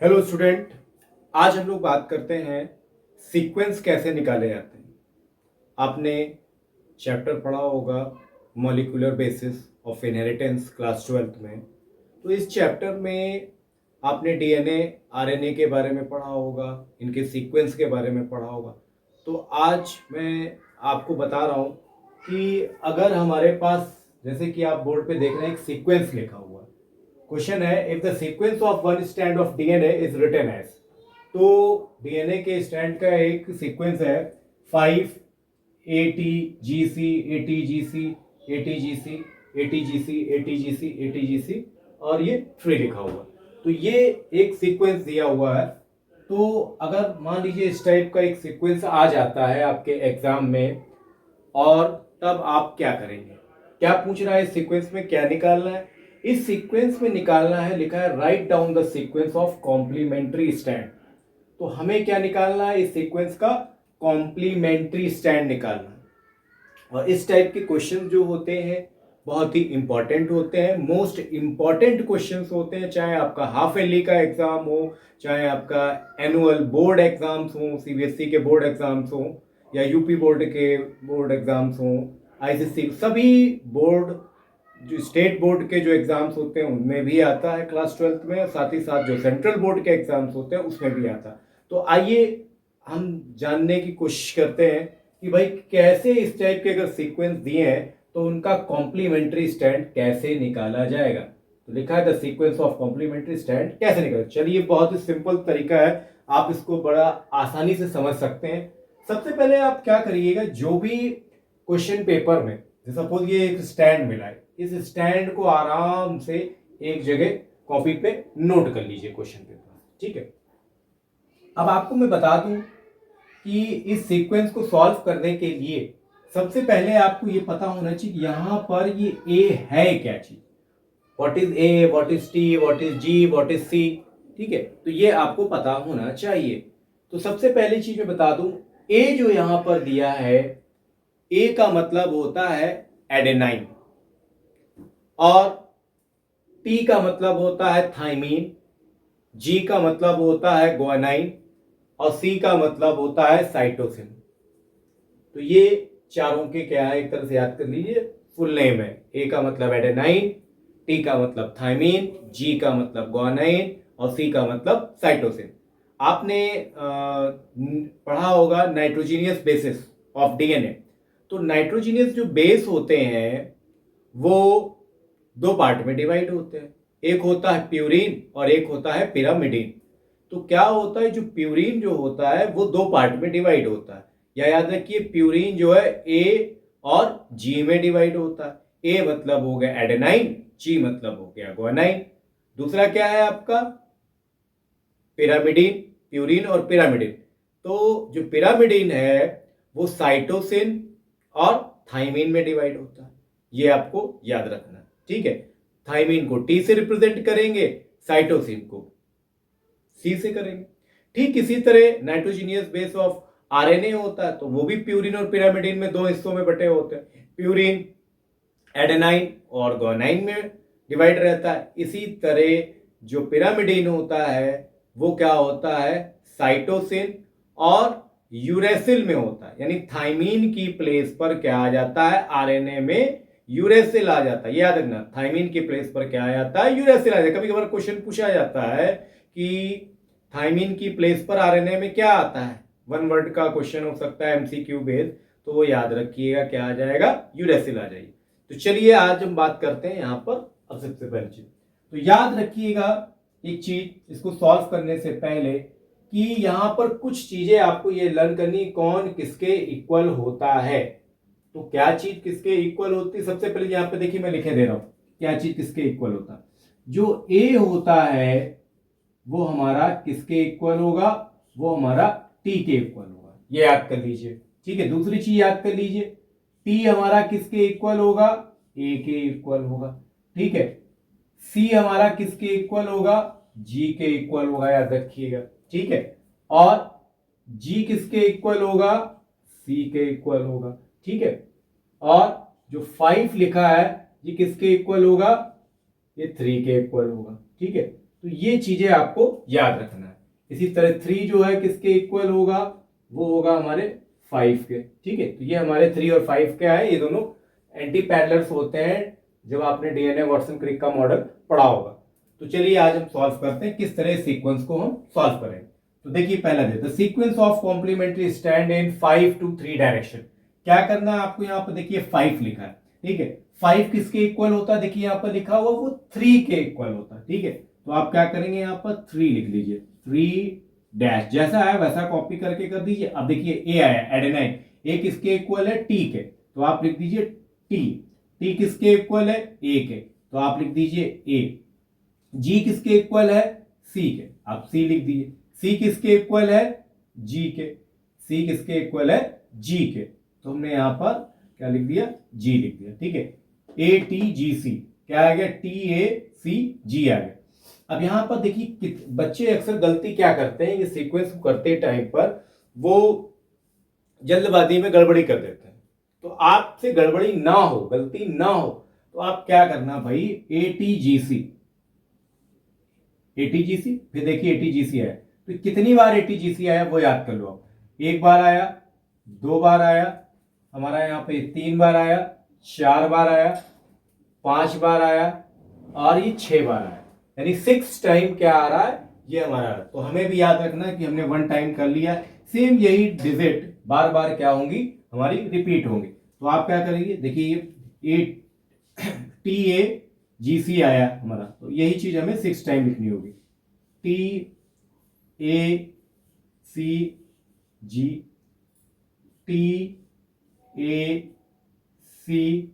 Hello student. आज हम लोग बात करते हैं सीक्वेंस कैसे निकाले जाते हैं। आपने चैप्टर पढ़ा होगा molecular basis of inheritance class 12th में। तो इस चैप्टर में आपने डीएनए आरएनए के बारे में पढ़ा होगा, इनके सीक्वेंस के बारे में पढ़ा होगा। तो आज मैं आपको बता रहा हूँ कि अगर हमारे पास, जैसे कि आप बोर्ड पे देख रहे हैं, एक सीक्वेंस लिखा हुआ है। क्वेश्चन है, if the sequence of one strand of DNA is written as. तो डीएनए के स्ट्रैंड का एक सीक्वेंस है 5 ATGC ATGC ATGC ATGC ATGC ATGC और ये 3 लिखा हुआ। तो ये एक सीक्वेंस दिया हुआ है। तो अगर मान लीजिए इस टाइप का एक सीक्वेंस आ जाता है आपके एग्जाम में, और तब आप क्या करेंगे? क्या पूछ रहा है इस सीक्वेंस में, क्या निकालना है? इस सीक्वेंस में निकालना है, लिखा है write down the sequence of complementary strand. तो हमें क्या निकालना है? इस सीक्वेंस का कॉम्प्लीमेंट्री स्टैंड निकालना है। और इस टाइप के क्वेश्चन जो होते हैं बहुत ही इंपॉर्टेंट होते हैं, मोस्ट इंपॉर्टेंट क्वेश्चंस होते हैं। चाहे आपका हाफ ईयरली का एग्जाम हो, चाहे आपका एनुअल बोर्ड एग्जाम्स हो, सीबीएसई के बोर्ड एग्जाम्स हो, या यूपी बोर्ड के बोर्ड एग्जाम्स हो, आईसीएसई, सभी बोर्ड जो स्टेट बोर्ड के जो एग्जाम्स होते हैं उनमें भी आता है क्लास 12th में। साथ ही साथ जो सेंट्रल बोर्ड के एग्जाम्स होते हैं उसमें भी आता है। तो आइए हम जानने की कोशिश करते हैं कि भाई कैसे इस टाइप के अगर सीक्वेंस दिए हैं तो उनका कॉम्प्लीमेंट्री स्टैंड कैसे निकाला जाएगा। तो लिखा है the sequence of complementary strand कैसे निकाला। चलिए, बहुत ही सिंपल तरीका है, आप इसको बड़ा आसानी से समझ सकते हैं। सबसे पहले आप क्या करिएगा, जो भी क्वेश्चन पेपर में, सपोज ये एक स्टैंड मिला है, इस स्टैंड को आराम से एक जगह कॉपी पे नोट कर लीजिए क्वेश्चन पेपर। ठीक है, अब आपको मैं बता दूं कि इस सीक्वेंस को सॉल्व करने के लिए सबसे पहले आपको ये पता होना चाहिए यहां पर ये ए है क्या चीज। What is A, what is T, what is G, what is C. ठीक है, तो ये आपको पता होना चाहिए। तो सबसे पहली चीज मैं बता दूं, ए जो यहां पर दिया है, ए का मतलब होता है एडेनाइन, और टी का मतलब होता है थाइमीन, जी का मतलब होता है ग्वानाइन, और सी का मतलब होता है साइटोसिन। तो ये चारों के क्या है, एक तरह से याद कर लीजिए, फुल नेम है। ए का मतलब एडेनाइन, टी का मतलब थाइमीन, जी का मतलब ग्वानाइन, और सी का मतलब साइटोसिन। आपने पढ़ा होगा नाइट्रोजीनियस बेसिस ऑफ डीएनए। तो नाइट्रोजीनियस जो बेस होते हैं वो दो पार्ट में डिवाइड होते हैं, एक होता है प्यूरिन और एक होता है पिरामिडिन। तो क्या होता है, जो प्यूरिन जो होता है वो दो पार्ट में डिवाइड होता है, या याद रखिए प्यूरिन जो है ए और जी में डिवाइड होता है। ए मतलब हो गया एडेनाइन, जी मतलब हो गया ग्वानाइन। दूसरा क्या है आपका पिरामिडिन, प्यूरिन और पिरामिडिन। तो जो पिरामिडिन है वो साइटोसिन और थाइमीन में डिवाइड होता है, ये आपको याद रखना। ठीक है, थाइमीन को टी से रिप्रेजेंट करेंगे, साइटोसिन को सी से करेंगे। ठीक इसी तरह नाइट्रोजीनियस बेस ऑफ आरएनए होता है, तो वो भी प्यूरिन और पिरामिडिन में दो हिस्सों में बटे होते हैं। प्यूरिन एडेनाइन और ग्वानाइन में डिवाइड रहता है। इसी तरह जो पिरामिडिन होता है वो क्या होता है, साइटोसिन और यूरेसिल में होता है। यानी थाइमीन की प्लेस पर क्या आ जाता है, आरएनए में यूरेसिल आ जाता है। याद रखना, थाइमीन की प्लेस पर क्या आ जाता है, यूरेसिल आ जाता है। कभी कभार क्वेश्चन पूछा जाता है कि थाइमीन की प्लेस पर आरएनए में क्या आता है, वन वर्ड का क्वेश्चन हो सकता है एमसीक्यू बेस्ड, तो वो याद रखिएगा क्या आ जाएगा, यूरेसिल आ जाएगी। तो चलिए आज हम बात करते हैं यहां पर। अब सबसे पहली चीज तो याद रखिएगा एक चीज, इसको सॉल्व करने से पहले, कि यहां पर कुछ चीजें आपको ये लर्न करनी, कौन किसके इक्वल होता है। तो क्या चीज किसके इक्वल होती है, सबसे पहले यहां पे देखिए मैं लिखे दे रहा हूं क्या चीज किसके इक्वल होता है। जो ए होता है वो हमारा किसके इक्वल होगा, वो हमारा टी के इक्वल होगा, ये याद कर लीजिए। ठीक है, दूसरी चीज याद कर लीजिए, टी हमारा किसके इक्वल होगा, ए के इक्वल होगा। ठीक है, सी हमारा किसके इक्वल होगा, जी के इक्वल होगा, याद रखिएगा। ठीक है, और जी किसके इक्वल होगा, सी के इक्वल होगा। ठीक है, और जो 5 लिखा है ये किसके इक्वल होगा, ये 3 के इक्वल होगा। ठीक है, तो ये चीजें आपको याद रखना है। इसी तरह 3 जो है किसके इक्वल होगा, वो होगा हमारे 5 के। ठीक है, तो ये हमारे 3 और 5 क्या है, ये दोनों एंटी पैरेलल्स होते हैं जब आपने डीएनए वाटसन क्रिक का मॉडल पढ़ा होगा। तो चलिए आज हम सॉल्व करते हैं किस तरह सीक्वेंस को हम सॉल्व करेंगे। तो देखिए पहला दे the sequence of complementary strand in 5 to 3 direction. क्या करना है आपको, यहाँ पर देखिए 5 लिखा है। ठीक है, 5 किसके इक्वल होता है, देखिए यहाँ पर लिखा हुआ वो 3 के इक्वल होता है। ठीक है, तो आप क्या करेंगे, यहाँ पर 3 लिख लीजिए, 3 डैश, जैसा आया वैसा कॉपी करके कर दीजिए। अब देखिए ए आया एडेनाइन, ए किसके इक्वल है, टी के, तो आप लिख दीजिए टी। टी किसके इक्वल है, ए के, तो आप लिख दीजिए ए। जी किसके इक्वल है, सी के, आप सी लिख दीजिए। सी किसके इक्वल है, जी के, सी किसके इक्वल है, जी के, तो हमने यहां पर क्या लिख दिया, जी लिख दिया। ठीक है, ए टी जी सी क्या आ गया, टी ए सी जी आ गया। अब यहां पर देखिए बच्चे अक्सर गलती क्या करते हैं, ये सीक्वेंस करते टाइम पर वो जल्दबाजी में गड़बड़ी कर देते हैं। तो आपसे गड़बड़ी ना हो, गलती ना हो, तो आप क्या करना भाई, एटीजीसी, एटीजीसी, फिर देखिए एटीजीसी आया, तो कितनी बार एटीजीसी आया वो याद कर लो आप। एक बार आया, 2 बार आया, हमारा यहाँ पे 3 बार आया, 4 बार आया, 5 बार आया, और ये 6 बार आया, यानी 6 टाइम क्या आ रहा है, ये हमारा। तो हमें भी याद रखना है कि हमने 1 टाइम कर लिया। सेम यही डिजिट बार बार क्या होंगी, हमारी रिपीट होंगी। तो आप क्या करेंगे, देखिए ये टी ए जी सी आया हमारा, तो यही चीज हमें 6 टाइम लिखनी होगी, T A C G, T A C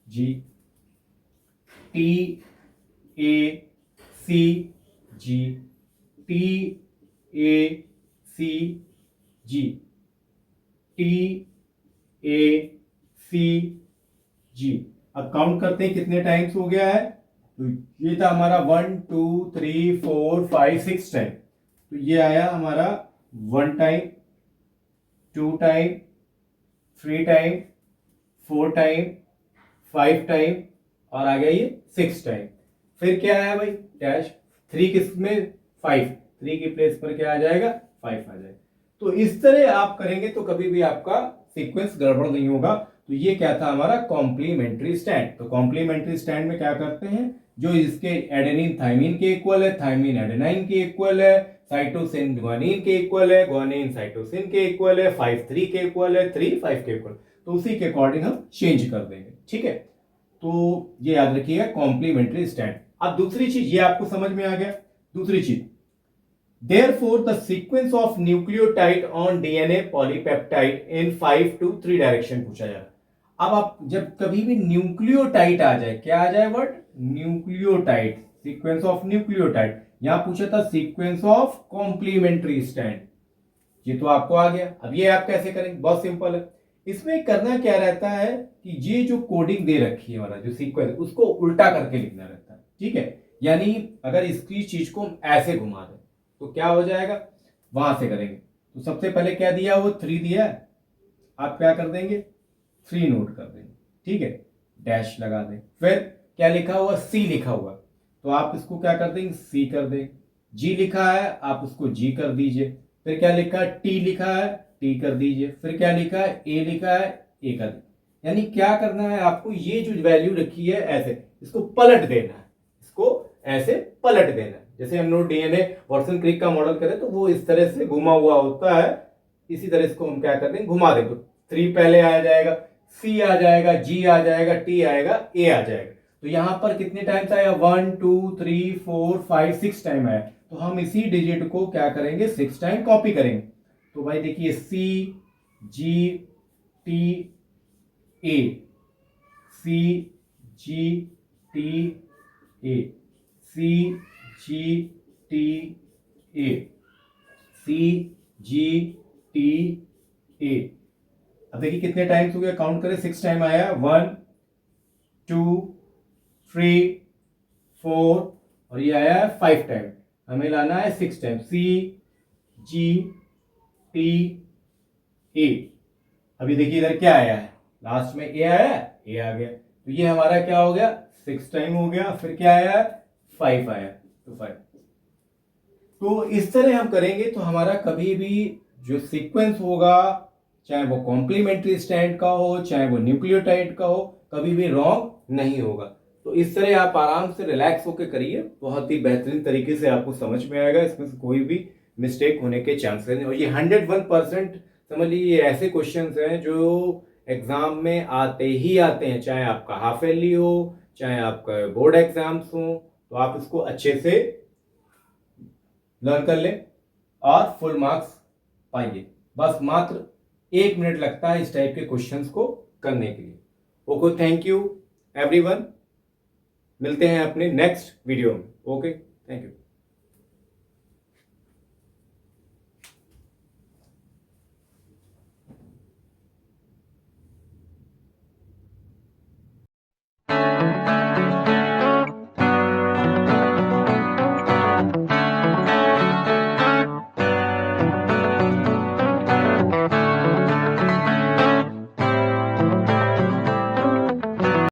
G, T A C G, T A C G, T A C G. अब काउंट करते हैं कितने टाइम्स हो गया है, तो ये था हमारा 1 2 3 4 5 6 टाइम। तो ये आया हमारा 1 time, 2 time, 3 time, 4 time, 5 time, और आ गया ये 6 टाइम। फिर क्या आया भाई, डैश 3 किस में, 5, 3 की प्लेस पर क्या आ जाएगा, 5 आ जाएगा। तो इस तरह आप करेंगे तो कभी भी आपका सीक्वेंस गड़बड़ नहीं होगा। तो ये क्या था हमारा कॉम्प्लीमेंट्री स्टैंड। तो कॉम्प्लीमेंट्री स्टैंड में क्या करते हैं, जो इसके एडेनिन थाइमिन के इक्वल है, थाइमिन एडेनाइन के इक्वल है, साइटोसिन ग्वानिन के इक्वल है, ग्वानिन साइटोसिन के इक्वल है, 5 3 के इक्वल है, 3 5 के इक्वल, तो उसी के अकॉर्डिंग हम चेंज कर देंगे। ठीक है, तो ये याद रखिएगा कॉम्प्लीमेंट्री स्टैंड। अब दूसरी चीज, ये आपको समझ में आ गया। दूसरी चीज, therefore the sequence of nucleotide on DNA polypeptide in 5 to 3 direction पूछा जा रहा है। अब आप जब कभी भी न्यूक्लियोटाइड आ जाए, क्या आ जाए word, nucleotide, sequence of nucleotide, यहां पूछा था सीक्वेंस ऑफ कॉम्प्लीमेंट्री स्टैंड, ये तो आपको आ गया। अब ये आप कैसे करेंगे, बहुत सिंपल है। इसमें करना क्या रहता है कि ये जो कोडिंग दे रखी है हमारा जो सीक्वेंस, उसको उल्टा करके लिखना रहता है। ठीक है, यानी अगर इसकी चीज को हम ऐसे घुमा दें तो क्या हो जाएगा, वहां से करेंगे। तो सबसे पहले क्या दिया, वो 3 दिया है, आप क्या कर देंगे, 3 नोट कर देंगे। ठीक है, डैश लगा दें। फिर क्या लिखा हुआ, सी लिखा हुआ, तो आप इसको क्या कर देंगे, सी कर देंगे। जी लिखा है, आप उसको जी कर दीजिए। फिर क्या लिखा है, टी लिखा है, टी कर दीजिए। फिर क्या लिखा है, ए लिखा है, ए कर दीजिए। यानी क्या करना है आपको, ये जो वैल्यू रखी है ऐसे, इसको पलट देना है, इसको ऐसे पलट देना है। जैसे हम लोग डीएनए वाटसन क्रिक का मॉडल करें तो वो इस तरह से घुमा हुआ होता है, इसी तरह इसको हम क्या कर देंगे, घुमा देंगे। 3 पहले आ जाएगा, सी आ जाएगा, जी आ जाएगा, टी आएगा, ए आ जाएगा। तो यहां पर कितने टाइम्स आया, 1 2 3 4 5 6 टाइम आया। तो हम इसी डिजिट को क्या करेंगे, 6 टाइम कॉपी करेंगे। तो भाई देखिए, C G T A, C G T A, C G T A, C G T A. अब देखिए कितने टाइम्स हो गया, काउंट करें, 6 टाइम आया, 1 2 3 4, और ये आया है 5 टाइम। हमें लाना है 6 टाइम, सी जी टी ए। अभी देखिए इधर क्या आया है, लास्ट में ए आया, ए आ गया, तो ये हमारा क्या हो गया, 6 टाइम हो गया। फिर क्या आया, 5 आया, to 5। तो इस तरह हम करेंगे तो हमारा कभी भी जो सीक्वेंस होगा, चाहे वो कॉम्प्लीमेंट्री स्टैंड का हो, चाहे वो न्यूक्लियोटाइड का हो, कभी भी रॉन्ग नहीं होगा। तो इस तरह आप आराम से रिलैक्स होकर करिए, बहुत ही बेहतरीन तरीके से आपको समझ में आएगा, इसमें से कोई भी मिस्टेक होने के चांसेस नहीं। और ये 101% समझ लीजिए ये ऐसे क्वेश्चंस हैं जो एग्जाम में आते ही आते हैं, चाहे आपका हाफ ईयरली हो, चाहे आपका बोर्ड एग्जाम्स हो, तो आप इसको अच्छे से लर्न कर लें और फुल मार्क्स पाइए। बस मात्र 1 मिनट लगता है इस टाइप के क्वेश्चंस को करने के लिए। ओके, थैंक यू एवरीवन, मिलते हैं अपने नेक्स्ट वीडियो में। Okay, thank you.